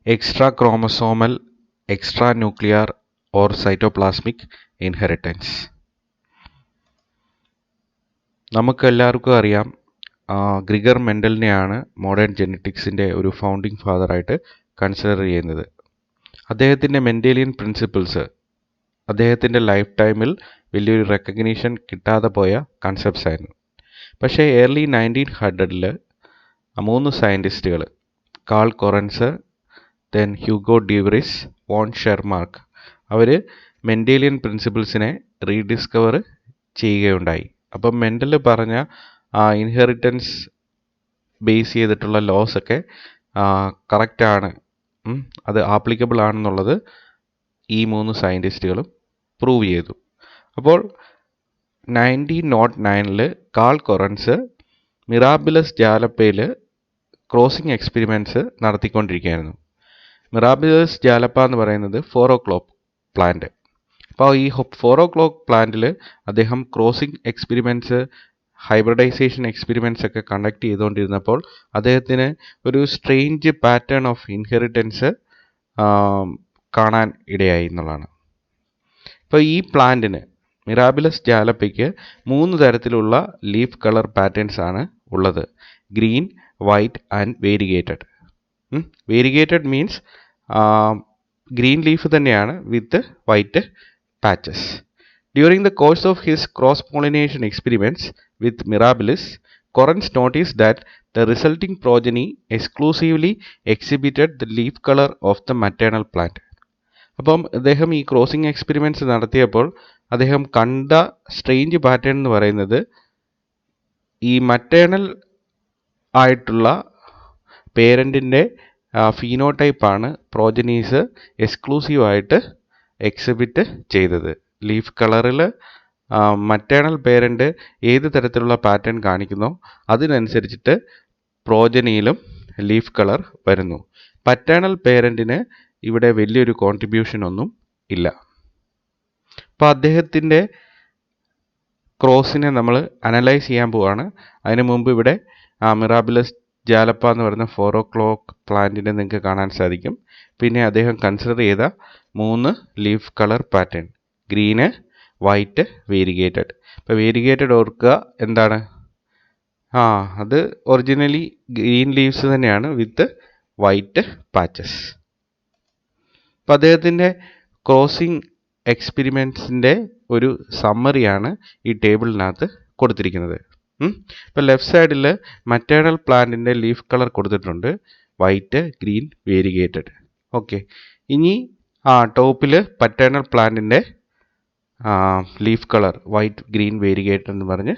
extra chromosomal, extranuclear or cytoplasmic inheritance. നമുക്കെല്ലാവർക്കും അറിയാം, Gregor മെൻഡലിനെയാണ് modern ജെനറ്റിക്സിൻ്റെ ഒരു ഫൗണ്ടിങ് ഫാദറായിട്ട് കൺസിഡർ ചെയ്യുന്നത്. അദ്ദേഹത്തിൻ്റെ മെൻഡേലിയൻ പ്രിൻസിപ്പിൾസ് അദ്ദേഹത്തിൻ്റെ ലൈഫ് ടൈമിൽ വലിയൊരു റെക്കഗ്നീഷൻ കിട്ടാതെ പോയ കൺസെപ്റ്റ്സ് ആയിരുന്നു. പക്ഷേ ഏർലി 1900-ൽ 3 സയൻറ്റിസ്റ്റുകൾ, Carl Correns, then Hugo de Vries, von Tschermak, അവർ മെൻഡേലിയൻ പ്രിൻസിപ്പിൾസിനെ റീഡിസ്കവർ ചെയ്യുകയുണ്ടായി. അപ്പം മെൻഡൽ പറഞ്ഞ ഇൻഹെറിറ്റൻസ് ബേസ് ചെയ്തിട്ടുള്ള ലോസ് ഒക്കെ കറക്റ്റാണ്, അത് ആപ്ലിക്കബിൾ ആണെന്നുള്ളത് ഈ 3 സയൻറ്റിസ്റ്റുകളും പ്രൂവ് ചെയ്തു. അപ്പോൾ 1909-ൽ കാൾ കൊറൻസ് മിറാബിലസ് ജാലപ്പയിൽ ക്രോസിംഗ് എക്സ്പെരിമെൻറ്റ്സ് നടത്തിക്കൊണ്ടിരിക്കുകയായിരുന്നു. മിറാബിലസ് ജാലപ്പ എന്ന് പറയുന്നത് 4 o'clock പ്ലാന്റ്. അപ്പോൾ ഈ 4 o'clock പ്ലാന്റിൽ അദ്ദേഹം ക്രോസിംഗ് എക്സ്പെരിമെൻറ്റ്സ്, ഹൈബ്രിഡൈസേഷൻ എക്സ്പെരിമെൻറ്റ്സ് ഒക്കെ കണ്ടക്ട് ചെയ്തുകൊണ്ടിരുന്നപ്പോൾ അദ്ദേഹത്തിന് ഒരു സ്ട്രേഞ്ച് പാറ്റേൺ ഓഫ് ഇൻഹെറിറ്റൻസ് കാണാൻ ഇടയായി എന്നുള്ളതാണ്. ഇപ്പോൾ ഈ പ്ലാന്റിന്, മിറാബിലസ് ജാലപ്പയ്ക്ക് 3 തരത്തിലുള്ള ലീഫ് കളർ പാറ്റേൺസ് ആണ് ഉള്ളത്: green, white and variegated. Variegated means green leaf തന്നെയാണ് with white patches. During the course of his cross-pollination experiments with Mirabilis, Correns noticed that the resulting progeny exclusively exhibited the leaf color of the maternal plant. അപ്പം അദ്ദേഹം ഈ crossing experiments നടത്തിയപ്പോൾ അദ്ദേഹം കണ്ട strange pattern എന്ന് പറയുന്നത് ഈ maternal ആയിട്ടുള്ള പേരൻറ്റിൻ്റെ ഫീനോടൈപ്പാണ് പ്രോജനീസ് എക്സ്ക്ലൂസീവായിട്ട് എക്സിബിറ്റ് ചെയ്തത്. ലീഫ് കളറിൽ മറ്റേണൽ പേരൻ്റ് ഏത് തരത്തിലുള്ള പാറ്റേൺ കാണിക്കുന്നോ അതിനനുസരിച്ചിട്ട് പ്രോജനിയിലും ലീഫ് കളർ വരുന്നു. പറ്റേണൽ പേരൻറ്റിന് ഇവിടെ വലിയൊരു കോൺട്രിബ്യൂഷൻ ഒന്നും ഇല്ല. അപ്പോൾ അദ്ദേഹത്തിൻ്റെ ക്രോസിനെ നമ്മൾ അനലൈസ് ചെയ്യാൻ പോവുകയാണ്. അതിനു മുമ്പ് ഇവിടെ മിറാബിലസ് ജാലപ്പ എന്ന് പറയുന്ന 4 o'clock പ്ലാന്റിനെ നിങ്ങൾക്ക് കാണാൻ സാധിക്കും. പിന്നെ അദ്ദേഹം കൺസിഡർ ചെയ്ത 3 leaf colour pattern: green, white, variegated. ഇപ്പോൾ വേരിഗേറ്റഡ് ഓർക്കുക എന്താണ്? അത് ഒറിജിനലി ഗ്രീൻ ലീവ്സ് തന്നെയാണ് വിത്ത് വൈറ്റ് പാച്ചസ്. അപ്പോൾ അദ്ദേഹത്തിൻ്റെ ക്രോസിംഗ് എക്സ്പെരിമെൻറ്റ്സിൻ്റെ ഒരു സമ്മറിയാണ് ഈ ടേബിളിനകത്ത് കൊടുത്തിരിക്കുന്നത്. ഇപ്പോൾ ലെഫ്റ്റ് സൈഡിൽ മറ്റേണൽ പ്ലാന്റിൻ്റെ ലീഫ് കളർ കൊടുത്തിട്ടുണ്ട്: വൈറ്റ്, ഗ്രീൻ, വേരിഗേറ്റഡ്. ഓക്കെ, ഇനി ടോപ്പിൽ പറ്റേണൽ പ്ലാന്റിൻ്റെ leaf colour white, green, variegated എന്ന് പറഞ്ഞ്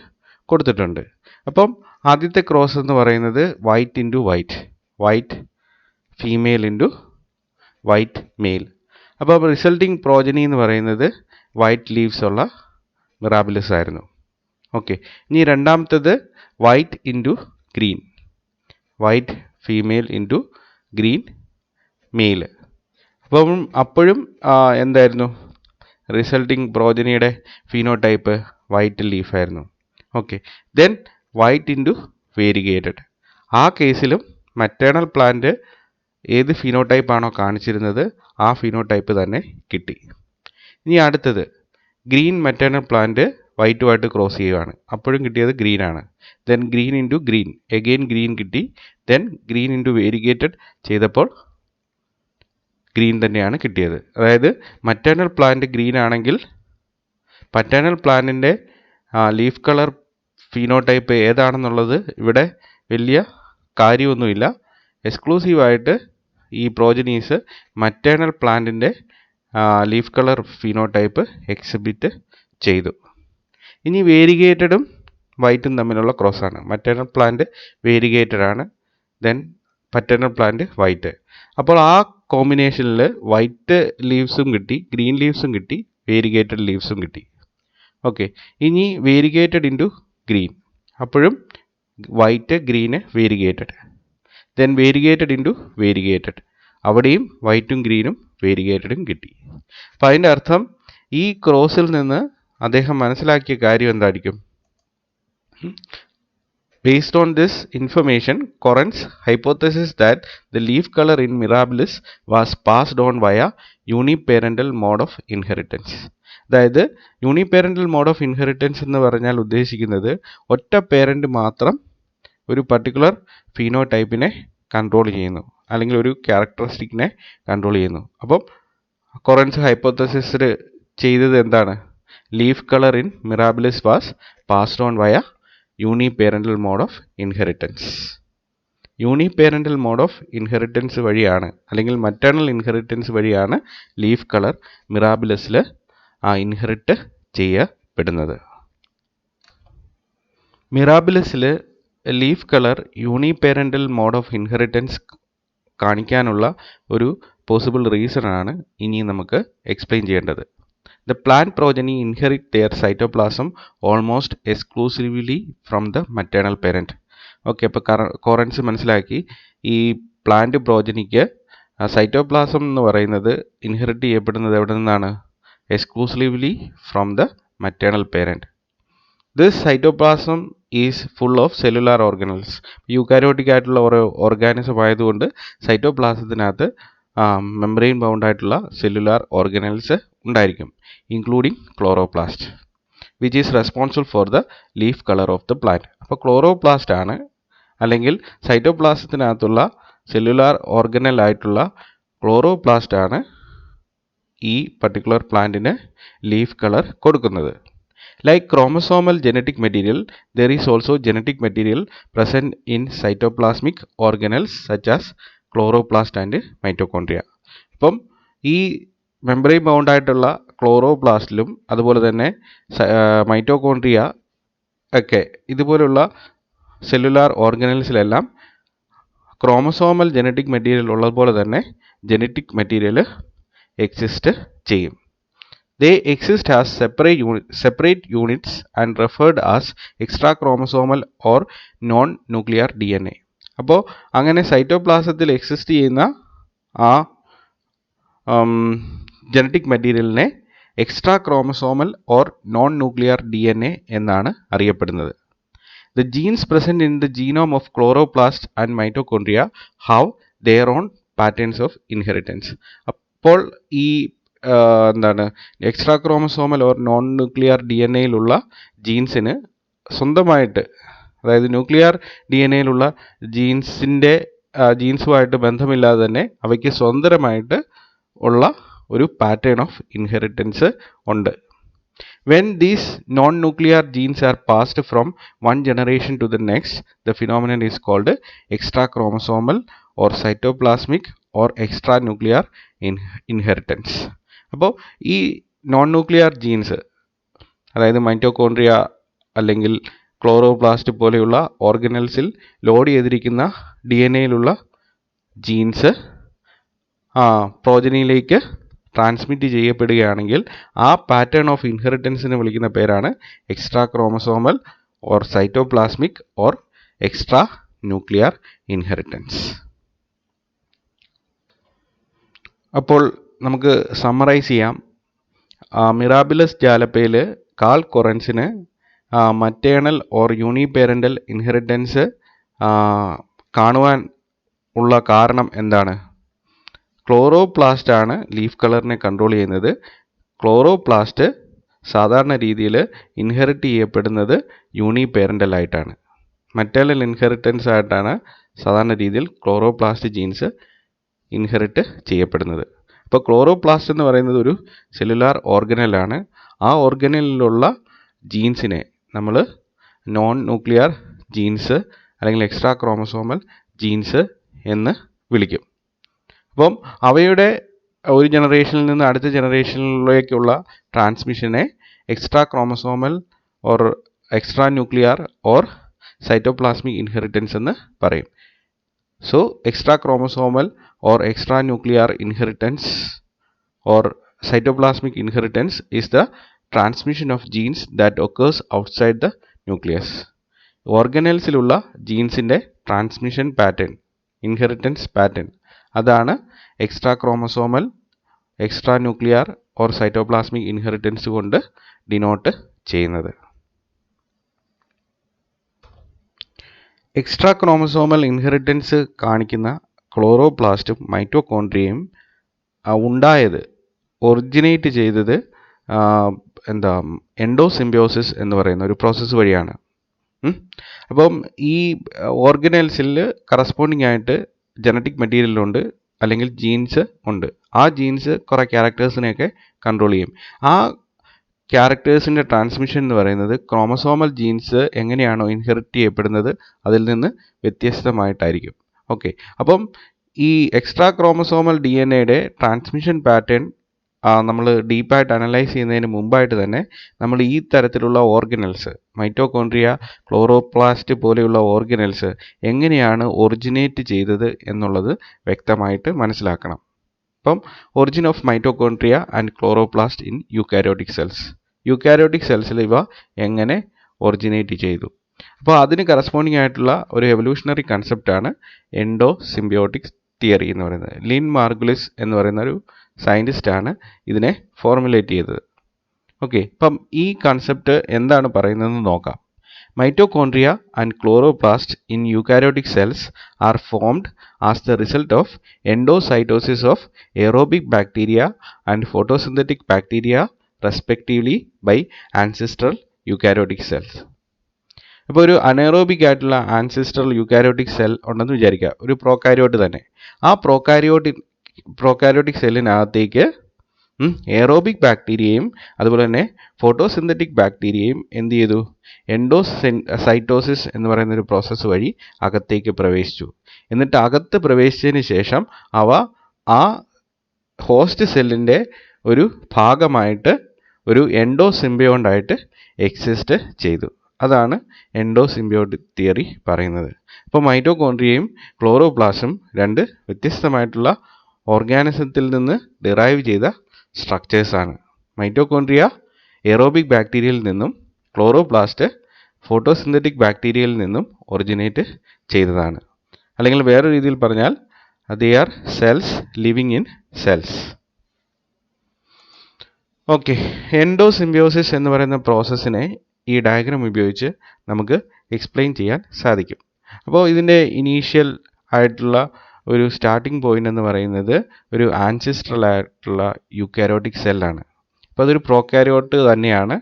കൊടുത്തിട്ടുണ്ട്. അപ്പം ആദ്യത്തെ ക്രോസ് എന്ന് പറയുന്നത് white into white, white female into white male. അപ്പോൾ റിസൾട്ടിങ് പ്രോജനി എന്ന് പറയുന്നത് വൈറ്റ് ലീവ്സ് ഉള്ള മിറാബിലസ് ആയിരുന്നു. ഓക്കെ, ഇനി രണ്ടാമത്തേത് white into green, white female into green male. അപ്പം അപ്പോഴും എന്തായിരുന്നു റിസൾട്ടിങ് പ്രോജനിയുടെ ഫീനോടൈപ്പ്? വൈറ്റ് ലീഫായിരുന്നു. Okay, then white into variegated. ആ കേസിലും മറ്റേണൽ പ്ലാന്റ് ഏത് ഫീനോടൈപ്പാണോ കാണിച്ചിരുന്നത് ആ ഫീനോടൈപ്പ് തന്നെ കിട്ടി. ഇനി അടുത്തത് ഗ്രീൻ മറ്റേണൽ പ്ലാന്റ് വൈറ്റുമായിട്ട് ക്രോസ് ചെയ്യുകയാണ്. അപ്പോഴും കിട്ടിയത് ഗ്രീൻ ആണ്. Then green into green, again green കിട്ടി. ദെൻ ഗ്രീൻ ഇൻറ്റു വേരിഗേറ്റഡ് ചെയ്തപ്പോൾ ഗ്രീൻ തന്നെയാണ് കിട്ടിയത്. അതായത് മറ്റേണൽ പ്ലാന്റ് ഗ്രീൻ ആണെങ്കിൽ പറ്റേണൽ പ്ലാന്റിൻ്റെ ലീഫ് കളർ ഫീനോടൈപ്പ് ഏതാണെന്നുള്ളത് ഇവിടെ വലിയ കാര്യമൊന്നുമില്ല. എക്സ്ക്ലൂസീവായിട്ട് ഈ പ്രോജനീസ് മറ്റേണൽ പ്ലാന്റിൻ്റെ ലീഫ് കളർ ഫീനോടൈപ്പ് എക്സിബിറ്റ് ചെയ്തു. ഇനി വേരിഗേറ്റഡും വൈറ്റും തമ്മിലുള്ള ക്രോസാണ്. മറ്റേണൽ പ്ലാന്റ് വേരിഗേറ്റഡ് ആണ്, ദെൻ പറ്റേണൽ പ്ലാന്റ് വൈറ്റ്. അപ്പോൾ ആ കോമ്പിനേഷനിൽ വൈറ്റ് ലീവ്സും കിട്ടി, ഗ്രീൻ ലീവ്സും കിട്ടി, വേരിഗേറ്റഡ് ലീവ്സും കിട്ടി. ഓക്കെ, ഇനി വേരിഗേറ്റഡ് ഇൻറ്റു ഗ്രീൻ, അപ്പോഴും white, green, variegated. Then variegated into variegated, അവിടെയും വൈറ്റും ഗ്രീനും വേരിഗേറ്റഡും കിട്ടി. അപ്പം അതിൻ്റെ അർത്ഥം ഈ ക്രോസിൽ നിന്ന് അദ്ദേഹം മനസ്സിലാക്കിയ കാര്യം എന്തായിരിക്കും? Based on this information, Coren's hypothesis that the leaf color in Mirabilis was passed on via uniparental mode of inheritance. അതായത് യൂണിപേരൻ്റൽ മോഡ് ഓഫ് ഇൻഹെറിറ്റൻസ് എന്ന് പറഞ്ഞാൽ ഉദ്ദേശിക്കുന്നത് ഒറ്റ പേരൻ്റ് മാത്രം ഒരു പർട്ടിക്കുലർ ഫീനോടൈപ്പിനെ കൺട്രോൾ ചെയ്യുന്നു, അല്ലെങ്കിൽ ഒരു ക്യാരക്ടറിസ്റ്റിക്കിനെ കൺട്രോൾ ചെയ്യുന്നു. അപ്പം കൊറൻസ് ഹൈപ്പോത്തസിസിൽ ചെയ്തത് എന്താണ്? Leaf colour in Mirabilis was passed on via uniparental mode of inheritance. Uniparental mode of inheritance വഴിയാണ്, അല്ലെങ്കിൽ മറ്റേണൽ ഇൻഹെറിറ്റൻസ് വഴിയാണ് ലീഫ് കളർ മിറാബിലസിൽ ഇൻഹെറിറ്റ് ചെയ്യപ്പെടുന്നത്. മിറാബിലസിൽ leaf colour uniparental mode of inheritance കാണിക്കാനുള്ള ഒരു പോസിബിൾ റീസൺ ആണ് ഇനി നമുക്ക് എക്സ്പ്ലെയിൻ ചെയ്യേണ്ടത്. The plant progeny inherit their cytoplasm almost exclusively from the maternal parent. Okay, അപ്പോൾ കോറൻസ് മനസ്സിലാക്കി. ഈ പ്ലാന്റ് പ്രോജനിക്ക് സൈറ്റോപ്ലാസം എന്ന് പറയുന്നത് ഇൻഹെറിറ്റ് ചെയ്യപ്പെടുന്നത് എവിടെ നിന്നാണ്? Exclusively from the maternal parent. This cytoplasm is full of cellular organelles. Eukaryotic ആയിട്ടുള്ള ഓരോ ഓർഗാനിസം ആയതുകൊണ്ട് സൈറ്റോപ്ലാസത്തിനകത്ത് മെംബ്രെയിൻ ബൗണ്ട് ആയിട്ടുള്ള സെല്ലുലാർ ഓർഗനൽസ് ഉണ്ടായിരിക്കും, including chloroplast, which is responsible for the leaf colour of the plant. അപ്പോൾ chloroplast ആണ്, അല്ലെങ്കിൽ സൈറ്റോപ്ലാസത്തിനകത്തുള്ള cellular organelle ആയിട്ടുള്ള chloroplast ആണ് ഈ പർട്ടിക്കുലർ പ്ലാന്റിന് ലീഫ് കളർ കൊടുക്കുന്നത്. Like chromosomal genetic material, there is also genetic material present in cytoplasmic organelles such as chloroplast and mitochondria. അപ്പം ഈ മെംബ്രെയിൻ ബൗണ്ട് ആയിട്ടുള്ള ക്ലോറോപ്ലാസ്റ്റിലും അതുപോലെ തന്നെ മൈറ്റോകോൺട്രിയ ഒക്കെ ഇതുപോലുള്ള സെല്ലുലാർ ഓർഗനൽസിലെല്ലാം ക്രോമസോമൽ ജനറ്റിക് മെറ്റീരിയൽ ഉള്ളതുപോലെ തന്നെ ജനറ്റിക് മെറ്റീരിയൽ എക്സിസ്റ്റ് ചെയ്യും. They exist as separate units and referred as extra chromosomal or non-nuclear DNA. അപ്പോൾ അങ്ങനെ സൈറ്റോപ്ലാസത്തിൽ എക്സിസ്റ്റ് ചെയ്യുന്ന ആ ജനറ്റിക് മെറ്റീരിയലിനെ extra chromosomal or non nuclear DNA എന്നാണ് അറിയപ്പെടുന്നത്. The genes present in the genome of chloroplast and mitochondria have their own patterns of inheritance. അപ്പോൾ ഈ എന്താണ് extra chromosomal or non nuclear DNA ജീൻസിന് സ്വന്തമായിട്ട്, അതായത് ന്യൂക്ലിയർ DNA ജീൻസുമായിട്ട് ബന്ധമില്ലാതെ തന്നെ അവയ്ക്ക് സ്വതന്ത്രമായിട്ട് ഉള്ള ഒരു പാറ്റേൺ ഓഫ് ഇൻഹെറിറ്റൻസ് ഉണ്ട്. When these non-nuclear genes are passed from one generation to the next, the phenomenon is called extrachromosomal or cytoplasmic or extranuclear inheritance. അപ്പോൾ ഈ നോൺ ന്യൂക്ലിയർ ജീൻസ്, അതായത് മൈറ്റോകോൺട്രിയ അല്ലെങ്കിൽ ക്ലോറോപ്ലാസ്റ്റ് പോലെയുള്ള ഓർഗനൽസിൽ ലോഡ് ചെയ്തിരിക്കുന്ന DNA jeans പ്രോജനിയിലേക്ക് transmit ചെയ്യപ്പെടുകയാണെങ്കിൽ ആ pattern of ഇൻഹെറിറ്റൻസിനെ വിളിക്കുന്ന പേരാണ് extra chromosomal or cytoplasmic or extra nuclear inheritance. അപ്പോൾ നമുക്ക് സമ്മറൈസ് ചെയ്യാം. മിറാബിലസ് ജാലപ്പയിൽ കാൾ കൊറൻസിന് മറ്റേണൽ ഓർ യൂണിപേരൻ്റൽ ഇൻഹെറിറ്റൻസ് കാണുവാൻ ഉള്ള കാരണം എന്താണ്? ക്ലോറോപ്ലാസ്റ്റ് ആണ് ലീഫ് കളറിനെ കൺട്രോൾ ചെയ്യുന്നത്. ക്ലോറോപ്ലാസ്റ്റ് സാധാരണ രീതിയിൽ ഇൻഹെറിറ്റ് ചെയ്യപ്പെടുന്നത് യൂണിപേരൻ്റൽ ആയിട്ടാണ്. മറ്റേണൽ ഇൻഹെറിറ്റൻസ് ആയിട്ടാണ് സാധാരണ രീതിയിൽ ക്ലോറോപ്ലാസ്റ്റ് ജീൻസ് ഇൻഹെറിറ്റ് ചെയ്യപ്പെടുന്നത്. അപ്പോൾ ക്ലോറോപ്ലാസ്റ്റ് എന്ന് പറയുന്നത് ഒരു സെല്ലുലാർ ഓർഗനലാണ്. ആ ഓർഗനലിലുള്ള ജീൻസിനെ നമ്മൾ നോൺ ന്യൂക്ലിയർ ജീൻസ് അല്ലെങ്കിൽ എക്സ്ട്രാ ക്രോമസോമൽ ജീൻസ് എന്ന് വിളിക്കും. അപ്പം അവയുടെ ഒരു ജനറേഷനിൽ നിന്ന് അടുത്ത ജനറേഷനിലേക്കുള്ള ട്രാൻസ്മിഷനെ extra chromosomal or extra nuclear or cytoplasmic inheritance എന്ന് പറയും. So extra chromosomal or extra nuclear inheritance or cytoplasmic inheritance is the transmission of genes that occurs outside the nucleus. ഓർഗനൽസിലുള്ള ജീൻസിൻ്റെ ട്രാൻസ്മിഷൻ പാറ്റേൺ, ഇൻഹെറിറ്റൻസ് പാറ്റേൺ, അതാണ് extra chromosomal, extra nuclear or cytoplasmic inheritance കൊണ്ട് denote ചെയ്യുന്നത്. Extra chromosomal inheritance കാണിക്കുന്ന ക്ലോറോപ്ലാസ്റ്റും മൈറ്റോകോൺട്രിയയും ഉണ്ടായത് originate ചെയ്തത് എന്താ എൻഡോസിംബിയോസിസ് എന്ന് പറയുന്ന ഒരു പ്രോസസ്സ് വഴിയാണ്. അപ്പം ഈ ഓർഗനൽസിൽ കറസ്പോണ്ടിങ് ആയിട്ട് ജനറ്റിക് മെറ്റീരിയലുണ്ട്, അല്ലെങ്കിൽ ജീൻസ് ഉണ്ട്. ആ ജീൻസ് കുറേ ക്യാരക്ടേഴ്സിനെയൊക്കെ കൺട്രോൾ ചെയ്യും. ആ ക്യാരക്ടേഴ്സിൻ്റെ ട്രാൻസ്മിഷൻ എന്ന് പറയുന്നത് ക്രോമസോമൽ ജീൻസ് എങ്ങനെയാണോ ഇൻഹെറിറ്റ് ചെയ്യപ്പെടുന്നത് അതിൽ നിന്ന് വ്യത്യസ്തമായിട്ടായിരിക്കും. ഓക്കെ, അപ്പം ഈ എക്സ്ട്രാ ക്രോമസോമൽ DNA-യുടെ ട്രാൻസ്മിഷൻ പാറ്റേൺ നമ്മൾ ഡീപ്പായിട്ട് അനലൈസ് ചെയ്യുന്നതിന് മുമ്പായിട്ട് തന്നെ നമ്മൾ ഈ തരത്തിലുള്ള ഓർഗനൽസ്, മൈറ്റോകോൺട്രിയ, ക്ലോറോപ്ലാസ്റ്റ് പോലെയുള്ള ഓർഗനൽസ് എങ്ങനെയാണ് ഒറിജിനേറ്റ് ചെയ്തത് എന്നുള്ളത് വ്യക്തമായിട്ട് മനസ്സിലാക്കണം. അപ്പം origin of mitochondria and chloroplast in eukaryotic cells. Eukaryotic സെൽസിൽ ഇവ എങ്ങനെ ഒറിജിനേറ്റ് ചെയ്തു? അപ്പോൾ അതിന് കറസ്പോണ്ടിങ് ആയിട്ടുള്ള ഒരു എവല്യൂഷണറി കൺസെപ്റ്റാണ് എൻഡോസിംബിയോട്ടിക് തിയറി എന്ന് പറയുന്നത്. ലിൻ മാർഗുലിസ് എന്ന് പറയുന്ന ഒരു സയൻറ്റിസ്റ്റാണ് ഇതിനെ ഫോർമുലേറ്റ് ചെയ്തത്. ഓക്കെ, അപ്പം ഈ കൺസെപ്റ്റ് എന്താണ് പറയുന്നതെന്ന് നോക്കാം. Mitochondria and chloroplast in eukaryotic cells are formed as the result of endocytosis of aerobic bacteria and photosynthetic bacteria respectively by ancestral eukaryotic cells. അപ്പോൾ ഒരു അനേറോബിക് ആയിട്ടുള്ള ആൻസിസ്ട്രൽ യൂക്കാരിയോട്ടിക് സെൽ ഉണ്ടെന്ന് വിചാരിക്കുക, ഒരു പ്രോകാരിയോട്ട് തന്നെ. ആ പ്രോകാരിയോട്ടിക് സെല്ലിനകത്തേക്ക് എയറോബിക് ബാക്ടീരിയയും അതുപോലെ തന്നെ ഫോട്ടോസിന്തറ്റിക് ബാക്ടീരിയയും എന്ത് ചെയ്തു? എൻഡോസൈറ്റോസിസ് എന്ന് പറയുന്ന ഒരു പ്രോസസ്സ് വഴി അകത്തേക്ക് പ്രവേശിച്ചു. എന്നിട്ട് അകത്ത് പ്രവേശിച്ചതിന് ശേഷം അവ ആ ഹോസ്റ്റ് സെല്ലിൻ്റെ ഒരു ഭാഗമായിട്ട് ഒരു എൻഡോസിംബിയോണ്ടായിട്ട് എക്സിസ്റ്റ് ചെയ്തു. അതാണ് എൻഡോസിംബിയോട്ടിക് തിയറി പറയുന്നത്. അപ്പോൾ മൈറ്റോകോൺട്രിയയും ക്ലോറോപ്ലാസ്റ്റും രണ്ട് വ്യത്യസ്തമായിട്ടുള്ള ഓർഗാനിസത്തിൽ നിന്ന് ഡിറൈവ് ചെയ്ത സ്ട്രക്ചേഴ്സാണ്. മൈറ്റോകോൺട്രിയ എയറോബിക് ബാക്ടീരിയയിൽ നിന്നും ക്ലോറോപ്ലാസ്റ്റ് ഫോട്ടോസിന്തറ്റിക് ബാക്ടീരിയയിൽ നിന്നും ഒറിജിനേറ്റ് ചെയ്തതാണ്. അല്ലെങ്കിൽ വേറെ രീതിയിൽ പറഞ്ഞാൽ they are cells living in cells. Okay, endosymbiosis എന്ന് പറയുന്ന പ്രോസസ്സിനെ ഈ ഡയഗ്രാം ഉപയോഗിച്ച് നമുക്ക് എക്സ്പ്ലെയിൻ ചെയ്യാൻ സാധിക്കും. അപ്പോൾ ഇതിൻ്റെ ഇനീഷ്യൽ ആയിട്ടുള്ള ഒരു സ്റ്റാർട്ടിംഗ് പോയിന്റ് എന്ന് പറയുന്നത് ഒരു ആൻസിസ്ട്രൽ ആയിട്ടുള്ള യൂക്കാരിയോട്ടിക് സെല്ലാണ്. അപ്പോൾ അതൊരു പ്രോകാരിയോട്ട് തന്നെയാണ്.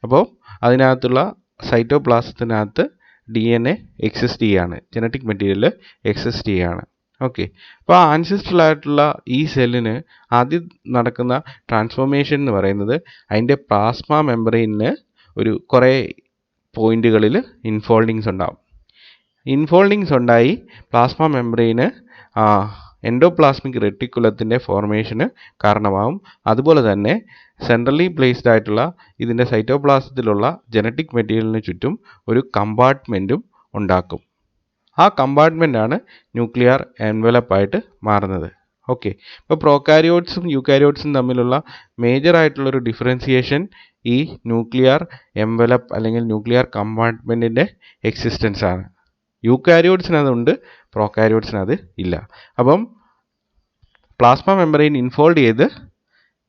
അപ്പോൾ അതിനകത്തുള്ള സൈറ്റോപ്ലാസത്തിനകത്ത് DNA എക്സിസ്റ്റ് ചെയ്യുകയാണ്, ജനറ്റിക് മെറ്റീരിയൽ എക്സിസ്റ്റ് ചെയ്യുകയാണ്. ഓക്കെ, അപ്പോൾ ആ ആൻസിസ്ട്രൽ ആയിട്ടുള്ള ഈ സെല്ലിന് ആദ്യം നടക്കുന്ന ട്രാൻസ്ഫോർമേഷൻ എന്ന് പറയുന്നത് അതിൻ്റെ പ്ലാസ്മ മെമ്പറൈനിന് ഒരു കുറേ പോയിന്റുകളിൽ ഇൻഫോൾഡിങ്സ് ഉണ്ടാവും. ഇൻഫോൾഡിങ്സ് ഉണ്ടായി പ്ലാസ്മ മെമ്പറൈന് എൻഡോപ്ലാസ്മിക് റെറ്റിക്കുലത്തിൻ്റെ ഫോർമേഷന് കാരണമാവും. അതുപോലെ തന്നെ സെൻട്രലി പ്ലേസ്ഡ് ആയിട്ടുള്ള ഇതിൻ്റെ സൈറ്റോപ്ലാസത്തിലുള്ള ജനറ്റിക് മെറ്റീരിയലിന് ചുറ്റും ഒരു കമ്പാർട്ട്മെൻറ്റും ഉണ്ടാക്കും. ആ കമ്പാർട്ട്മെൻറ്റാണ് ന്യൂക്ലിയർ എൻവലപ്പായിട്ട് മാറുന്നത്. ഓക്കെ, ഇപ്പോൾ പ്രോകാരിയോട്ട്സും യൂക്കാരിയോട്ട്സും തമ്മിലുള്ള മേജർ ആയിട്ടുള്ളൊരു ഡിഫറൻസിയേഷൻ ഈ ന്യൂക്ലിയർ എൻവലപ്പ് അല്ലെങ്കിൽ ന്യൂക്ലിയർ കമ്പാർട്ട്മെൻറ്റിൻ്റെ എക്സിസ്റ്റൻസ് ആണ്. യൂക്കാരിയോട്ട്സിനതുണ്ട്, പ്രോകാരിയോട്ട്സിനത് ഇല്ല. അപ്പം പ്ലാസ്മ മെമ്പറൈൻ ഇൻഫോൾഡ് ചെയ്ത്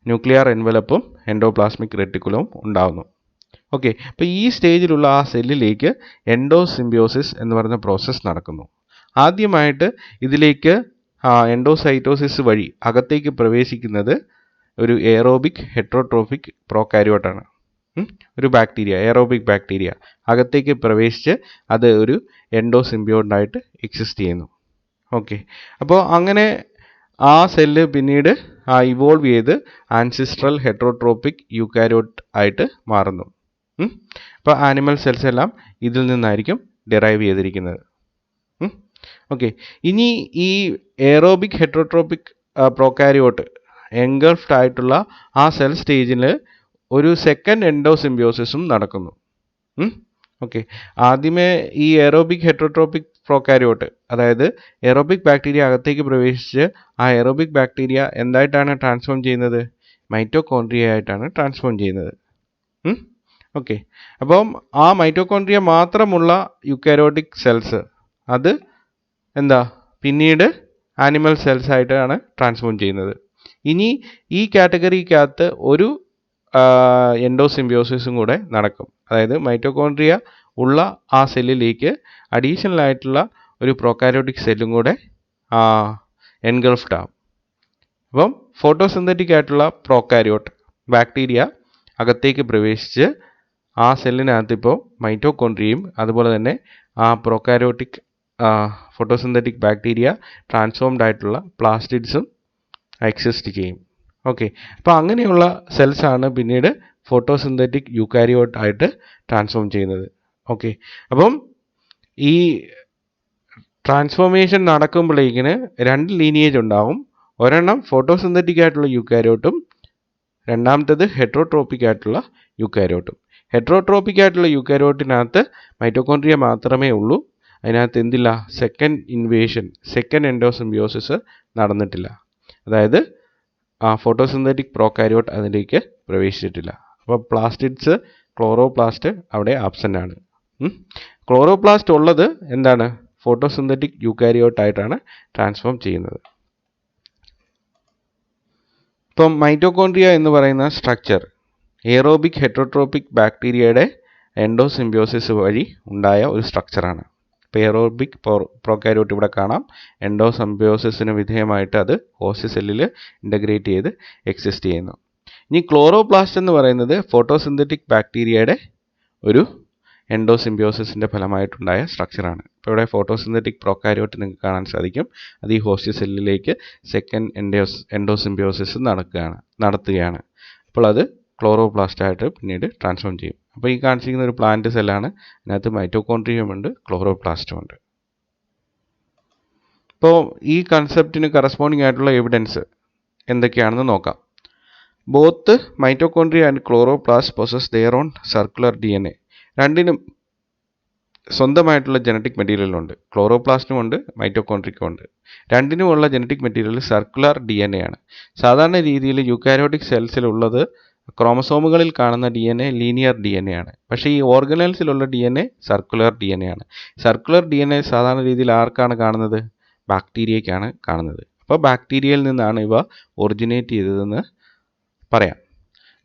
ന്യൂക്ലിയർ എൻവലപ്പും എൻഡോപ്ലാസ്മിക് റെറ്റിക്കുലവും ഉണ്ടാകുന്നു. ഓക്കെ, അപ്പോൾ ഈ സ്റ്റേജിലുള്ള ആ സെല്ലിലേക്ക് എൻഡോസിംബിയോസിസ് എന്ന് പറയുന്ന പ്രോസസ്സ് നടക്കുന്നു. ആദ്യമായിട്ട് ഇതിലേക്ക് എൻഡോസൈറ്റോസിസ് വഴി അകത്തേക്ക് പ്രവേശിക്കുന്നത് ഒരു എയറോബിക് ഹെറ്ററോട്രോഫിക് പ്രോകാരിയോട്ടാണ്. ഒരു ബാക്ടീരിയ, എയറോബിക് ബാക്ടീരിയ അകത്തേക്ക് പ്രവേശിച്ച് അത് ഒരു എൻഡോസിംബിയോണ്ടായിട്ട് എക്സിസ്റ്റ് ചെയ്യുന്നു. ഓക്കെ, അപ്പോൾ അങ്ങനെ ആ സെല്ല് പിന്നീട് ഇവോൾവ് ചെയ്ത് ആൻസിസ്ട്രൽ ഹെറ്ററോട്രോപിക് യൂക്കാരിയോട്ട് ആയിട്ട് മാറുന്നു. അപ്പോൾ ആനിമൽ സെൽസ് എല്ലാം ഇതിൽ നിന്നായിരിക്കും ഡിറൈവ് ചെയ്തിരിക്കുന്നത്. ഓക്കെ, ഇനി ഈ എയറോബിക് ഹെറ്ററോട്രോപിക് പ്രോകാരിയോട്ട് എൻഗൾഫ്ഡ് ആയിട്ടുള്ള ആ സെൽ സ്റ്റേജിൽ ഒരു സെക്കൻഡ് എൻഡോസിംബിയോസിസും നടക്കുന്നു. ഓക്കെ, ആദ്യമേ ഈ എയറോബിക് ഹെറ്ററോട്രോപിക് പ്രോകാരിയോട്ട്, അതായത് എയറോബിക് ബാക്ടീരിയ അകത്തേക്ക് പ്രവേശിച്ച് ആ എയറോബിക് ബാക്ടീരിയ എന്തായിട്ടാണ് ട്രാൻസ്ഫോം ചെയ്യുന്നത്? മൈറ്റോകോൺട്രിയ ആയിട്ടാണ് ട്രാൻസ്ഫോം ചെയ്യുന്നത്. ഓക്കെ, അപ്പം ആ മൈറ്റോകോൺട്രിയ മാത്രമുള്ള യൂക്കാരിയോട്ടിക് സെൽസ് അത് പിന്നീട് ആനിമൽ സെൽസ് ആയിട്ടാണ് ട്രാൻസ്ഫോം ചെയ്യുന്നത്. ഇനി ഈ കാറ്റഗറിക്കകത്ത് ഒരു എൻഡോസിംബിയോസിസും കൂടെ നടക്കും. അതായത് മൈറ്റോകോൺട്രിയ ഉള്ള ആ സെല്ലിലേക്ക് അഡീഷണൽ ആയിട്ടുള്ള ഒരു പ്രോകാരിയോട്ടിക് സെല്ലും കൂടെ എൻഗൾഫ്ഡ് ആവും. അപ്പം ഫോട്ടോസിന്തറ്റിക് ആയിട്ടുള്ള പ്രോകാരിയോട്ട് ബാക്ടീരിയ അകത്തേക്ക് പ്രവേശിച്ച് ആ സെല്ലിനകത്ത് ഇപ്പോൾ മൈറ്റോകോൺട്രിയയും അതുപോലെ തന്നെ ആ പ്രോകാരിയോട്ടിക് ഫോട്ടോസിന്തറ്റിക് ബാക്ടീരിയ ട്രാൻസ്ഫോംഡ് ആയിട്ടുള്ള പ്ലാസ്റ്റിഡ്സും എക്സിസ്റ്റ് ചെയ്യും. ഓക്കെ, അപ്പോൾ അങ്ങനെയുള്ള സെൽസാണ് പിന്നീട് ഫോട്ടോസിന്തറ്റിക് യൂക്കാരിയോട്ട് ആയിട്ട് ട്രാൻസ്ഫോം ചെയ്യുന്നത്. ഓക്കെ, അപ്പം ഈ ട്രാൻസ്ഫോർമേഷൻ നടക്കുമ്പോഴേക്കിന് 2 ലീനിയേജ് ഉണ്ടാവും. ഒരെണ്ണം ഫോട്ടോസിന്തറ്റിക് ആയിട്ടുള്ള യൂക്കാരിയോട്ടും രണ്ടാമത്തേത് ഹെട്രോട്രോപ്പിക് ആയിട്ടുള്ള യൂക്കാരിയോട്ടും. ഹെട്രോട്രോപ്പിക് ആയിട്ടുള്ള യൂക്കാരിയോട്ടിനകത്ത് മൈറ്റോകോൺട്രിയ മാത്രമേ ഉള്ളൂ. അതിനകത്ത് എന്തില്ല, സെക്കൻഡ് എൻഡോസിംബിയോസിസ് നടന്നിട്ടില്ല. അതായത് ഫോട്ടോസിന്തറ്റിക് പ്രോകാരിയോട്ട് അതിലേക്ക് പ്രവേശിച്ചിട്ടില്ല. അപ്പോൾ പ്ലാസ്റ്റിഡ്സ്, ക്ലോറോപ്ലാസ്റ്റ് അവിടെ ആബ്സെൻ്റ് ആണ്. ക്ലോറോപ്ലാസ്റ്റ് ഉള്ളത് എന്താണ്, ഫോട്ടോസിന്തറ്റിക് യൂക്കാരിയോട്ട് ആയിട്ടാണ് ട്രാൻസ്ഫോം ചെയ്യുന്നത്. ഇപ്പം മൈറ്റോകോൺട്രിയ എന്ന് പറയുന്ന സ്ട്രക്ചർ എയറോബിക് ഹെട്രോട്രോപിക് ബാക്ടീരിയയുടെ എൻഡോസിംബിയോസിസ് വഴി ഉണ്ടായ ഒരു സ്ട്രക്ചറാണ്. ഇപ്പോൾ എയറോബിക് പ്രോകാരിയോട്ട് ഇവിടെ കാണാം. എൻഡോസിംബിയോസിസിന് വിധേയമായിട്ട് അത് ഹോസ്റ്റ് സെല്ലിൽ ഇൻ്റഗ്രേറ്റ് ചെയ്ത് എക്സിസ്റ്റ് ചെയ്യുന്നു. ഇനി ക്ലോറോപ്ലാസ്റ്റ് എന്ന് പറയുന്നത് ഫോട്ടോസിന്തറ്റിക് ബാക്ടീരിയയുടെ ഒരു എൻഡോസിംബിയോസിസിൻ്റെ ഫലമായിട്ടുണ്ടായ സ്ട്രക്ചറാണ്. ഇപ്പോൾ ഇവിടെ ഫോട്ടോസിന്തറ്റിക് പ്രോകാരിയോട്ട് നിങ്ങൾക്ക് കാണാൻ സാധിക്കും. അത് ഈ ഹോസ്റ്റ് സെല്ലിലേക്ക് സെക്കൻഡ് എൻഡോസിംബിയോസിസ് നടത്തുകയാണ്. അപ്പോൾ അത് ക്ലോറോപ്ലാസ്റ്റ് ആയിട്ട് പിന്നീട് ട്രാൻസ്ഫോം ചെയ്യും. അപ്പോൾ ഈ കാണിച്ചിരിക്കുന്ന ഒരു പ്ലാന്റ് സെല്ലാണ്. അതിനകത്ത് മൈറ്റോകോൺട്രിയമുണ്ട്, ക്ലോറോപ്ലാസ്റ്റുമുണ്ട്. ഇപ്പോൾ ഈ കൺസെപ്റ്റിന് കറസ്പോണ്ടിങ് ആയിട്ടുള്ള എവിഡൻസ് എന്തൊക്കെയാണെന്ന് നോക്കാം. Both mitochondria and chloroplast possess their own circular DNA. രണ്ടിനും സ്വന്തമായിട്ടുള്ള ജനറ്റിക് മെറ്റീരിയൽ ഉണ്ട്. ക്ലോറോപ്ലാസ്റ്റിനും ഉണ്ട്, മൈറ്റോകോൺട്രിയക്കും ഉണ്ട്. രണ്ടിനുമുള്ള ജനറ്റിക് മെറ്റീരിയൽ സർക്കുലർ DNA ആണ്. സാധാരണ രീതിയിൽ യൂക്കാരിയോട്ടിക് സെൽസിലുള്ളത് ക്രോമസോമുകളിൽ കാണുന്ന DNA ലീനിയർ DNA ആണ്. പക്ഷേ ഈ ഓർഗനൽസിലുള്ള DNA സർക്കുലർ DNA ആണ്. സർക്കുലർ DNA സാധാരണ രീതിയിൽ ആർക്കാണ് കാണുന്നത്, ബാക്ടീരിയയ്ക്കാണ് കാണുന്നത്. അപ്പോൾ ബാക്ടീരിയയിൽ നിന്നാണ് ഇവ ഒറിജിനേറ്റ് ചെയ്തതെന്ന് പറയാം.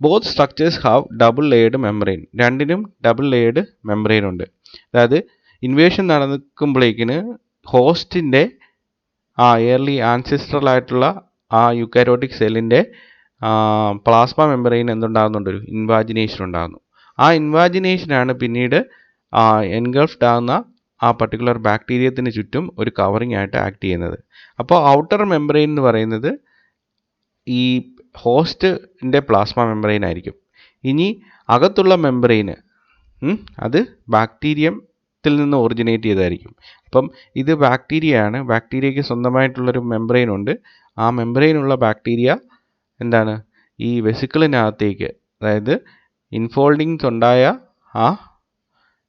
Both structures have double layered membrane. രണ്ടിനും ഡബിൾ ലെയർഡ് മെംബ്രെയിൻ ഉണ്ട്. അതായത് ഇൻവേഷൻ നടക്കുമ്പോഴേക്കിന് ഹോസ്റ്റിൻ്റെ എയർലി ആൻസിസ്ട്രൽ ആയിട്ടുള്ള ആ യൂക്കാരിയോട്ടിക് സെല്ലിൻ്റെ പ്ലാസ്മ മെംബ്രെയിൻ എന്തുണ്ടാകുന്നുണ്ട്, ഒരു ഇൻവാജിനേഷൻ ഉണ്ടാകുന്നു. ആ ഇൻവാജിനേഷനാണ് പിന്നീട് എൻഗൾഫ്ഡ് ആകുന്ന ആ പർട്ടിക്കുലർ ബാക്ടീരിയത്തിന് ചുറ്റും ഒരു കവറിംഗ് ആയിട്ട് ആക്ട് ചെയ്യുന്നത്. അപ്പോൾ ഔട്ടർ മെംബ്രെയിൻ എന്ന് പറയുന്നത് ഈ ഹോസ്റ്റിൻ്റെ പ്ലാസ്മ മെംബ്രെയിൻ ആയിരിക്കും. ഇനി അകത്തുള്ള മെംബ്രെയിന് അത് ബാക്ടീരിയത്തിൽ നിന്ന് ഒറിജിനേറ്റ് ചെയ്തായിരിക്കും. അപ്പം ഇത് ബാക്ടീരിയയാണ്. ബാക്ടീരിയയ്ക്ക് സ്വന്തമായിട്ടുള്ളൊരു മെംബ്രെയിൻ ഉണ്ട്. ആ മെംബ്രെയിനുള്ള ബാക്ടീരിയ എന്താണ്, ഈ വെസിക്കിളിനകത്തേക്ക്, അതായത് ഇൻഫോൾഡിങ്സ് ഉണ്ടായ ആ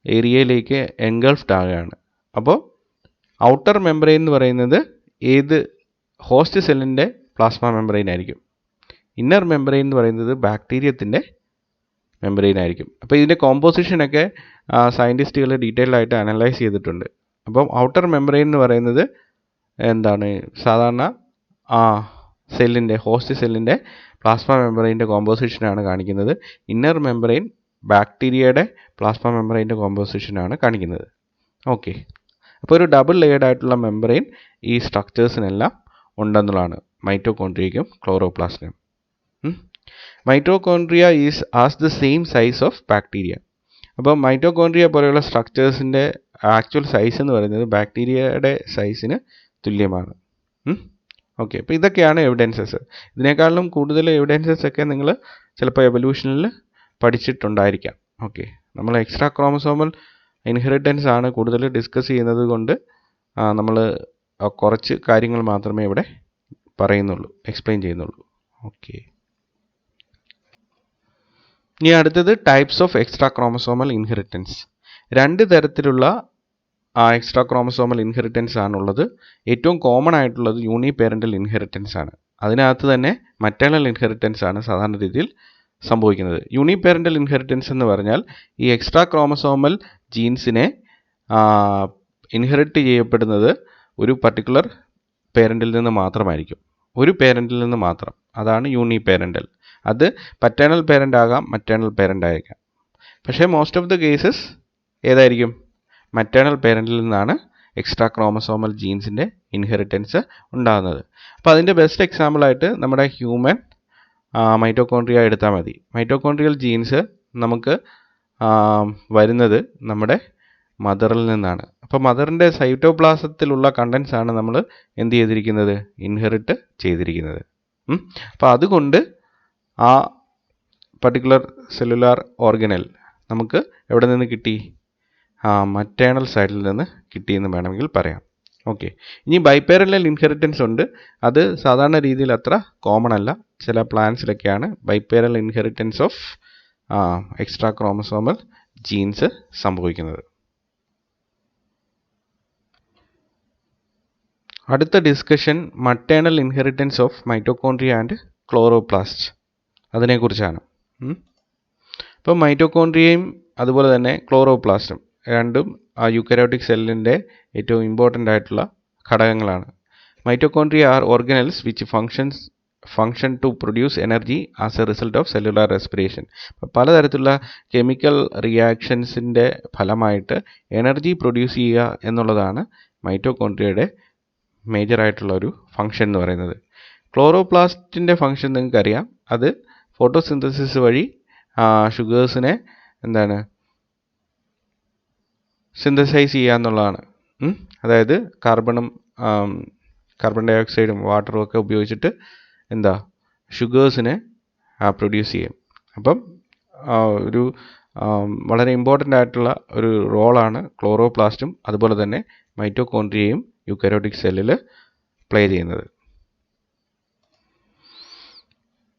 ഏരിയയിലേക്ക് എൻഗൾഫ്ഡ് ആവുകയാണ്. അപ്പോൾ ഔട്ടർ മെംബ്രെയിൻ എന്ന് പറയുന്നത് ഏത് ഹോസ്റ്റ് സെല്ലിൻ്റെ പ്ലാസ്മ മെംബ്രെയിൻ ആയിരിക്കും. ഇന്നർ മെംബ്രെയിൻ എന്ന് പറയുന്നത് ബാക്ടീരിയത്തിൻ്റെ മെംബ്രെയിൻ ആയിരിക്കും. അപ്പോൾ ഇതിൻ്റെ കോമ്പോസിഷനൊക്കെ സയൻറ്റിസ്റ്റുകൾ ഡീറ്റെയിൽഡ് ആയിട്ട് അനലൈസ് ചെയ്തിട്ടുണ്ട്. അപ്പം ഔട്ടർ മെംബ്രെയിൻ എന്ന് പറയുന്നത് എന്താണ്, സാധാരണ സെല്ലിൻ്റെ ഹോസ്റ്റ് സെല്ലിൻ്റെ പ്ലാസ്മ മെംബ്രെയിൻ്റെ കോമ്പോസിഷനാണ് കാണിക്കുന്നത്. ഇന്നർ മെംബ്രെയിൻ ബാക്ടീരിയയുടെ പ്ലാസ്മ മെംബ്രെയിൻ്റെ കോമ്പോസിഷനാണ് കാണിക്കുന്നത്. ഓക്കെ, അപ്പോൾ ഒരു ഡബിൾ ലെയർഡ് ആയിട്ടുള്ള മെംബ്രെയിൻ ഈ സ്ട്രക്ചേഴ്സിനെല്ലാം ഉണ്ടെന്നുള്ളതാണ് മൈറ്റോകോൺട്രിയയ്ക്കും ക്ലോറോപ്ലാസ്റ്റിനും. Mitochondria is as the same size of bacteria. അപ്പോൾ മൈറ്റോകോൺട്രിയ പോലെയുള്ള സ്ട്രക്ചേഴ്സിൻ്റെ ആക്ച്വൽ സൈസ് എന്ന് പറയുന്നത് ബാക്ടീരിയയുടെ സൈസിന് തുല്യമാണ്. ഓക്കെ, അപ്പോൾ ഇതൊക്കെയാണ് എവിഡൻസസ്. ഇതിനേക്കാളും കൂടുതൽ എവിഡൻസസ് ഒക്കെ നിങ്ങൾ ചിലപ്പോൾ എവല്യൂഷനിൽ പഠിച്ചിട്ടുണ്ടായിരിക്കാം. ഓക്കെ, നമ്മൾ എക്സ്ട്രാ ക്രോമസോമൽ ഇൻഹെറിറ്റൻസ് ആണ് കൂടുതൽ ഡിസ്കസ് ചെയ്യുന്നത് കൊണ്ട് നമ്മൾ കുറച്ച് കാര്യങ്ങൾ മാത്രമേ ഇവിടെ പറയുന്നുള്ളൂ, എക്സ്പ്ലെയിൻ ചെയ്യുന്നുള്ളൂ. ഓക്കെ, ഇനി അടുത്തത് types of extra chromosomal inheritance. 2 തരത്തിലുള്ള എക്സ്ട്രാ ക്രോമസോമൽ ഇൻഹെറിറ്റൻസ് ആണുള്ളത്. ഏറ്റവും കോമൺ ആയിട്ടുള്ളത് യൂണിപേരൻ്റൽ ഇൻഹെറിറ്റൻസ് ആണ്. അതിനകത്ത് തന്നെ മറ്റേണൽ ഇൻഹെറിറ്റൻസ് ആണ് സാധാരണ രീതിയിൽ സംഭവിക്കുന്നത്. യൂണിപേരൻ്റൽ ഇൻഹെറിറ്റൻസ് എന്ന് പറഞ്ഞാൽ ഈ എക്സ്ട്രാ ക്രോമസോമൽ ജീൻസിനെ ഇൻഹെറിറ്റ് ചെയ്യപ്പെടുന്നത് ഒരു പർട്ടിക്കുലർ പേരൻറ്റിൽ നിന്ന് മാത്രമായിരിക്കും, ഒരു പേരൻറ്റിൽ നിന്ന് മാത്രം. അതാണ് യൂണിപേരൻ്റൽ. അത് പറ്റേണൽ പേരൻ്റ് ആകാം, മറ്റേണൽ പേരൻ്റ് ആയിരിക്കാം. പക്ഷേ മോസ്റ്റ് ഓഫ് ദ കേസസ് ഏതായിരിക്കും? മറ്റേണൽ പേരൻറ്റിൽ നിന്നാണ് എക്സ്ട്രാ ക്രോമസോമൽ ജീൻസിൻ്റെ ഇൻഹെറിറ്റൻസ് ഉണ്ടാകുന്നത്. അപ്പോൾ അതിൻ്റെ ബെസ്റ്റ് എക്സാമ്പിളായിട്ട് നമ്മുടെ ഹ്യൂമൻ മൈറ്റോകോൺട്രിയ എടുത്താൽ മതി. മൈറ്റോകോൺട്രിയൽ ജീൻസ് നമുക്ക് വരുന്നത് നമ്മുടെ മദറിൽ നിന്നാണ്. അപ്പോൾ മദറിൻ്റെ സൈറ്റോപ്ലാസത്തിലുള്ള കണ്ടൻസ് ആണ് നമ്മൾ എന്ത് ചെയ്തിരിക്കുന്നത്? ഇൻഹെറിറ്റ് ചെയ്തിരിക്കുന്നത്. അപ്പോൾ അതുകൊണ്ട് ആ പർട്ടിക്കുലർ സെല്ലുലാർ ഓർഗനൽ നമുക്ക് എവിടെ നിന്ന് കിട്ടി? മറ്റേണൽ സൈഡിൽ നിന്ന് കിട്ടിയെന്ന് വേണമെങ്കിൽ പറയാം. ഓക്കെ, ഇനി ബൈപേരലൽ ഇൻഹെറിറ്റൻസ് ഉണ്ട്. അത് സാധാരണ രീതിയിൽ അത്ര കോമൺ അല്ല. ചില പ്ലാന്റ്സിലൊക്കെയാണ് ബൈപേരൽ inheritance of extra chromosomal genes സംഭവിക്കുന്നത്. അടുത്ത discussion maternal inheritance of mitochondria and chloroplast അതിനെക്കുറിച്ചാണ്. ഇപ്പം മൈറ്റോകോൺട്രിയയും അതുപോലെ തന്നെ ക്ലോറോപ്ലാസ്റ്റും രണ്ടും യൂക്കാരിയോട്ടിക് സെല്ലിൻ്റെ ഏറ്റവും ഇമ്പോർട്ടൻ്റ് ആയിട്ടുള്ള ഘടകങ്ങളാണ്. Mitochondria are organelles which function to produce energy as a result of cellular respiration. പലതരത്തിലുള്ള കെമിക്കൽ റിയാക്ഷൻസിൻ്റെ ഫലമായിട്ട് എനർജി പ്രൊഡ്യൂസ് ചെയ്യുക എന്നുള്ളതാണ് മൈറ്റോകോൺട്രിയയുടെ മേജറായിട്ടുള്ള ഒരു ഫങ്ഷൻ എന്ന് പറയുന്നത്. ക്ലോറോപ്ലാസ്റ്റിൻ്റെ ഫങ്ഷൻ നിങ്ങൾക്കറിയാം. അത് ഫോട്ടോസിന്തസിസ് വഴി ഷുഗേഴ്സിനെ സിന്തസൈസ് ചെയ്യുക എന്നുള്ളതാണ്. അതായത് കാർബൺ ഡൈ ഓക്സൈഡും വാട്ടറും ഒക്കെ ഉപയോഗിച്ചിട്ട് ഷുഗേഴ്സിനെ പ്രൊഡ്യൂസ് ചെയ്യും. അപ്പം ഒരു വളരെ ഇമ്പോർട്ടൻ്റ് ആയിട്ടുള്ള ഒരു റോളാണ് ക്ലോറോപ്ലാസ്റ്റും അതുപോലെ തന്നെ മൈറ്റോകോൺട്രിയയും യൂക്കാരിയോട്ടിക് സെല്ലിൽ പ്ലേ ചെയ്യുന്നത്.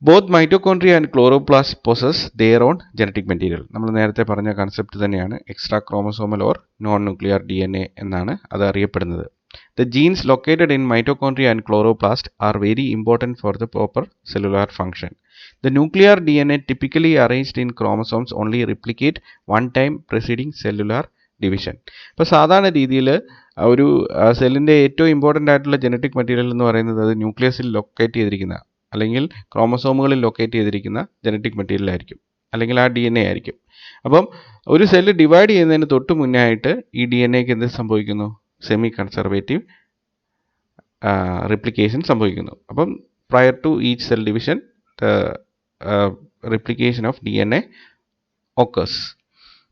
Both mitochondria and chloroplast possess their own genetic material. നമ്മൾ നേരത്തെ പറഞ്ഞ കൺസെപ്റ്റ് തന്നെയാണ്. Extra chromosomal or non nuclear DNA എന്നാണ് അത് അറിയപ്പെടുന്നത്. The genes located in mitochondria and chloroplast are very important for the proper cellular function. The nuclear DNA typically arranged in chromosomes only replicate one time preceding cellular division. ഇപ്പോൾ സാധാരണ രീതിയിൽ ഒരു സെല്ലിൻ്റെ ഏറ്റവും important ആയിട്ടുള്ള ജനറ്റിക് മെറ്റീരിയൽ എന്ന് പറയുന്നത് അത് ന്യൂക്ലിയസിൽ ലൊക്കേറ്റ് ചെയ്തിരിക്കുന്ന അല്ലെങ്കിൽ ക്രോമസോമുകളിൽ ലൊക്കേറ്റ് ചെയ്തിരിക്കുന്ന ജനറ്റിക് മെറ്റീരിയൽ ആയിരിക്കും, അല്ലെങ്കിൽ ആ DNA ആയിരിക്കും. അപ്പം ഒരു സെല്ല് ഡിവൈഡ് ചെയ്യുന്നതിന് തൊട്ട് മുന്നേ ആയിട്ട് ഈ DNAക്ക് എന്ത് സംഭവിക്കുന്നു? സെമി കൺസർവേറ്റീവ് റിപ്ലിക്കേഷൻ സംഭവിക്കുന്നു. അപ്പം prior to each cell division the replication of DNA occurs.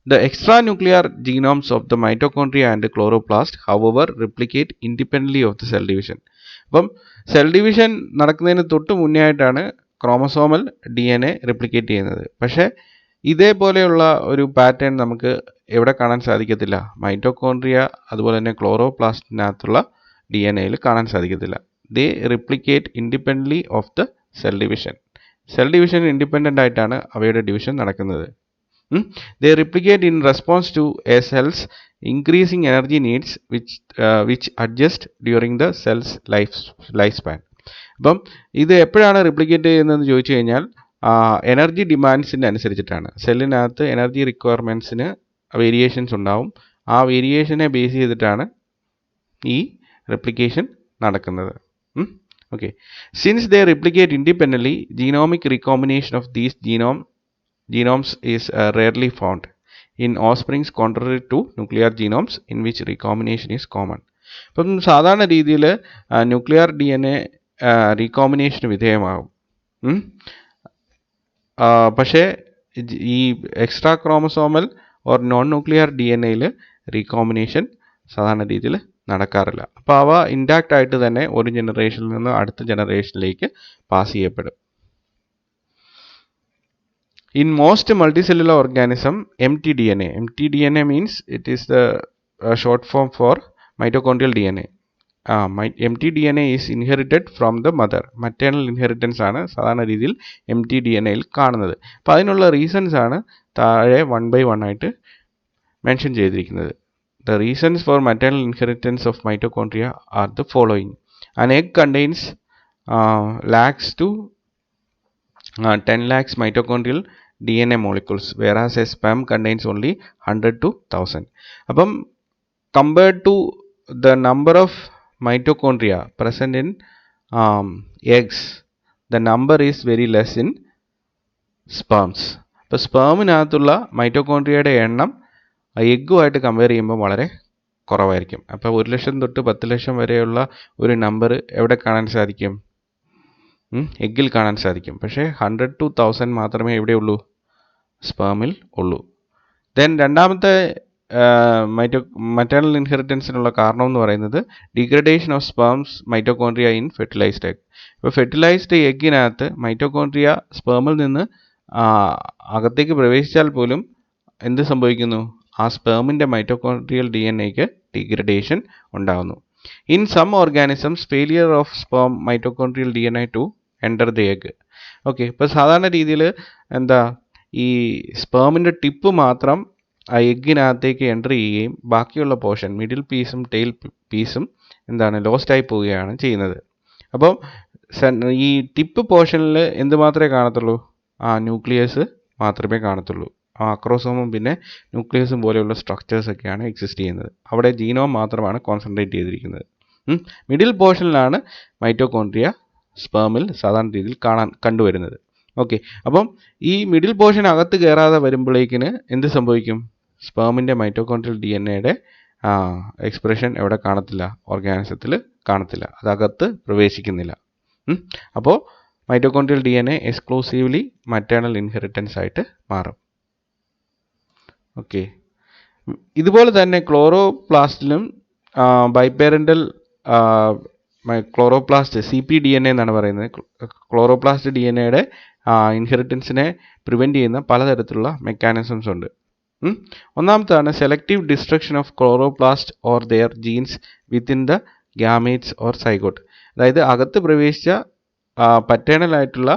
The extranuclear genomes of the mitochondria and chloroplast, however, replicate independently of the cell division. അപ്പം സെൽ ഡിവിഷൻ നടക്കുന്നതിന് തൊട്ട് മുന്നേ ആയിട്ടാണ് ക്രോമസോമൽ DNA റിപ്ലിക്കേറ്റ് ചെയ്യുന്നത്. പക്ഷേ ഇതേപോലെയുള്ള ഒരു പാറ്റേൺ നമുക്ക് എവിടെ കാണാൻ സാധിക്കത്തില്ല? മൈറ്റോകോൺട്രിയ അതുപോലെ തന്നെ ക്ലോറോപ്ലാസ്റ്റിനകത്തുള്ള DNAയിൽ കാണാൻ സാധിക്കത്തില്ല. They replicate independently of the cell division. Cell division independent ആയിട്ടാണ് അവയുടെ ഡിവിഷൻ നടക്കുന്നത്. They replicate in response to a cell's increasing energy needs which adjust during the cell's lifespan. അപ്പം ഇത് എപ്പോഴാണ് റിപ്ലിക്കേറ്റ് ചെയ്യുന്നതെന്ന് ചോദിച്ചു കഴിഞ്ഞാൽ എനർജി ഡിമാൻഡ്സിൻ്റെ അനുസരിച്ചിട്ടാണ്. സെല്ലിനകത്ത് എനർജി റിക്വയർമെൻറ്റ്സിന് വേരിയേഷൻസ് ഉണ്ടാവും. ആ വേരിയേഷനെ ബേസ് ചെയ്തിട്ടാണ് ഈ replication നടക്കുന്നത്. Okay. Since they replicate independently, genomic recombination of these genomes is rarely found in offsprings, contrary to nuclear genomes in which recombination is common. അപ്പം സാധാരണ രീതിയിൽ ന്യൂക്ലിയർ DNA റീകോമ്പിനേഷന് വിധേയമാകും. പക്ഷേ ഈ extra chromosomal or non nuclear DNAയിൽ recombination സാധാരണ രീതിയിൽ നടക്കാറില്ല. അപ്പോൾ അവ ഇൻടാക്റ്റ് ആയിട്ട് തന്നെ ഒരു ജനറേഷനിൽ നിന്ന് അടുത്ത ജനറേഷനിലേക്ക് പാസ് ചെയ്യപ്പെടും. In most multicellular organism, mtDNA means it is the short form for mitochondrial DNA. mtDNA is inherited from the mother. Maternal inheritance ആണ് സാധാരണ രീതിയിൽ mtDNAയിൽ കാണുന്നത്. അപ്പോൾ അതിനുള്ള റീസൺസ് ആണ് താഴെ 1 by 1 ആയിട്ട് മെൻഷൻ ചെയ്തിരിക്കുന്നത്. The reasons for maternal inheritance of mitochondria are the following. An egg contains lakhs to 10 lakhs mitochondrial DNA molecules, whereas a sperm contains only 100 to 1000. അപ്പം compared to the number of mitochondria present in eggs, the number is very less in sperms. അപ്പോൾ സ്പേമിനകത്തുള്ള മൈറ്റോകോൺട്രിയയുടെ എണ്ണം എഗ്ഗുമായിട്ട് compare ചെയ്യുമ്പോൾ വളരെ കുറവായിരിക്കും. അപ്പോൾ 1,00,000 തൊട്ട് 10,00,000 വരെയുള്ള ഒരു നമ്പർ എവിടെ കാണാൻ സാധിക്കും? എഗ്ഗിൽ കാണാൻ സാധിക്കും. പക്ഷേ 100 to 1000 മാത്രമേ എവിടെയുള്ളൂ? സ്പേമിൽ ഉള്ളൂ. ദെൻ രണ്ടാമത്തെ മറ്റേണൽ ഇൻഹെറിറ്റൻസിനുള്ള കാരണം എന്ന് പറയുന്നത് degradation of sperms mitochondria in fertilised egg. ഇപ്പോൾ ഫെർട്ടിലൈസ്ഡ് എഗ്ഗിനകത്ത് മൈറ്റോകോൺട്രിയ സ്പേമിൽ നിന്ന് അകത്തേക്ക് പ്രവേശിച്ചാൽ പോലും എന്ത് സംഭവിക്കുന്നു? ആ സ്പേമിൻ്റെ മൈറ്റോകോൺട്രിയൽ DNA-ക്ക് ഡിഗ്രഡേഷൻ ഉണ്ടാകുന്നു. In some organisms failure of sperm mitochondrial DNA to enter the egg. Okay, ഇപ്പോൾ സാധാരണ രീതിയിൽ എന്താ ഈ സ്പേമിൻ്റെ ടിപ്പ് മാത്രം ആ എഗ്ഗിനകത്തേക്ക് എൻ്റർ ചെയ്യുകയും ബാക്കിയുള്ള പോർഷൻ മിഡിൽ പീസും ടെയിൽ പീസും എന്താണ് ലോസ്റ്റായി പോവുകയാണ് ചെയ്യുന്നത്. അപ്പോൾ ഈ ടിപ്പ് പോർഷനിൽ എന്ത് മാത്രമേ കാണത്തുള്ളൂ? ന്യൂക്ലിയസ് മാത്രമേ കാണത്തുള്ളൂ. അക്രോസോമും പിന്നെ ന്യൂക്ലിയസും പോലെയുള്ള സ്ട്രക്ചേഴ്സൊക്കെയാണ് എക്സിസ്റ്റ് ചെയ്യുന്നത്. അവിടെ ജീനോം മാത്രമാണ് കോൺസെൻട്രേറ്റ് ചെയ്തിരിക്കുന്നത്. മിഡിൽ പോർഷനിലാണ് മൈറ്റോകോൺട്രിയ സ്പേമിൽ സാധാരണ രീതിയിൽ കണ്ടുവരുന്നത്. ഓക്കെ, അപ്പം ഈ മിഡിൽ പോർഷൻ അകത്ത് കയറാതെ വരുമ്പോഴേക്കിന് എന്ത് സംഭവിക്കും? സ്പേമിൻ്റെ മൈറ്റോകോൺട്രിയൽ DNA-യുടെ എക്സ്പ്രഷൻ എവിടെ കാണത്തില്ല? ഓർഗാനിസത്തിൽ കാണത്തില്ല, അതകത്ത് പ്രവേശിക്കുന്നില്ല. അപ്പോൾ mitochondrial DNA exclusively maternal inheritance ആയിട്ട് മാറും. ഓക്കെ, ഇതുപോലെ തന്നെ ക്ലോറോപ്ലാസ്റ്റിലും ബൈപേരൻ്റൽ ക്ലോറോപ്ലാസ്റ്റ് CpDNA എന്നാണ് പറയുന്നത്. ക്ലോറോപ്ലാസ്റ്റ് DNA-യുടെ ഇൻഹെറിറ്റൻസിനെ പ്രിവെൻറ്റ് ചെയ്യുന്ന പലതരത്തിലുള്ള മെക്കാനിസംസ് ഉണ്ട്. ഒന്നാമത്താണ് selective destruction of chloroplast or their genes within the gametes or zygote. അതായത് അകത്ത് പ്രവേശിച്ച പറ്റേണലായിട്ടുള്ള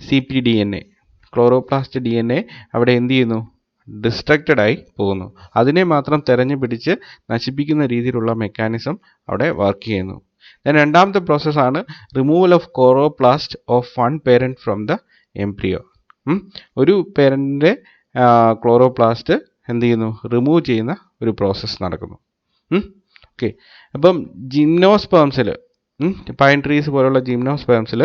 CpDNA ക്ലോറോപ്ലാസ്റ്റ് DNA അവിടെ എന്ത് ചെയ്യുന്നു? ഡിസ്ട്രക്റ്റഡായി പോകുന്നു. അതിനെ മാത്രം തെരഞ്ഞു പിടിച്ച് നശിപ്പിക്കുന്ന രീതിയിലുള്ള മെക്കാനിസം അവിടെ വർക്ക് ചെയ്യുന്നു. രണ്ടാമത്തെ പ്രോസസ്സാണ് removal of chloroplast of one parent from the embryo. ഒരു പേരൻറ്റിൻ്റെ ക്ലോറോപ്ലാസ്റ്റ് എന്ത് ചെയ്യുന്നു? റിമൂവ് ചെയ്യുന്ന ഒരു പ്രോസസ്സ് നടക്കുന്നു. ഓക്കെ, അപ്പം ജിംനോസ്പേംസിൽ പൈൻ ട്രീസ് പോലുള്ള ജിംനോസ്പേംസിൽ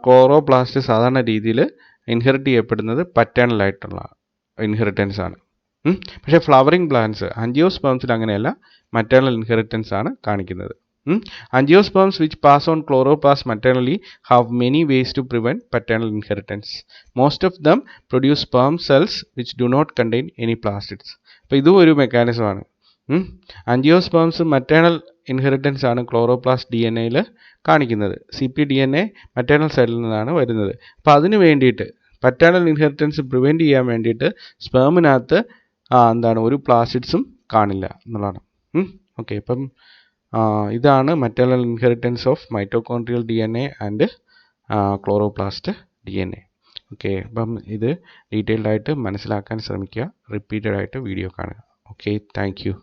ക്ലോറോപ്ലാസ്റ്റ് സാധാരണ രീതിയിൽ ഇൻഹെറിറ്റ് ചെയ്യപ്പെടുന്നത് പറ്റേണലായിട്ടുള്ള ഇൻഹെറിറ്റൻസ് ആണ്. പക്ഷേ ഫ്ലവറിംഗ് പ്ലാന്റ്സ് ആൻജിയോസ്പേംസിൽ അങ്ങനെയല്ല, മറ്റേണൽ ഇൻഹെറിറ്റൻസ് ആണ് കാണിക്കുന്നത്. Angiosperms which pass on chloroplast maternally have many ways to prevent paternal inheritance. Most of them produce sperm cells which do not contain any plastids. അപ്പോൾ ഇതും ഒരു മെക്കാനിസമാണ്. Angiosperms maternal inheritance ആണ് chloroplast DNA-യിൽ കാണിക്കുന്നത്. CpDNA maternal സൈഡിൽ നിന്നാണ് വരുന്നത്. അപ്പോൾ അതിന് വേണ്ടിയിട്ട് പറ്റേണൽ ഇൻഹെറിറ്റൻസ് പ്രിവെൻറ്റ് ചെയ്യാൻ വേണ്ടിയിട്ട് സ്പേമിനകത്ത് ഒരു പ്ലാസ്റ്റിഡ്സും കാണില്ല എന്നുള്ളതാണ്. ഓക്കെ, അപ്പം ഇതാണ് maternal inheritance of mitochondrial DNA and chloroplast DNA. Okay, അപ്പം ഇത് ഡീറ്റെയിൽഡ് ആയിട്ട് മനസ്സിലാക്കാൻ ശ്രമിക്കുക. റിപ്പീറ്റഡ് ആയിട്ട് വീഡിയോ കാണുക. Okay, thank you.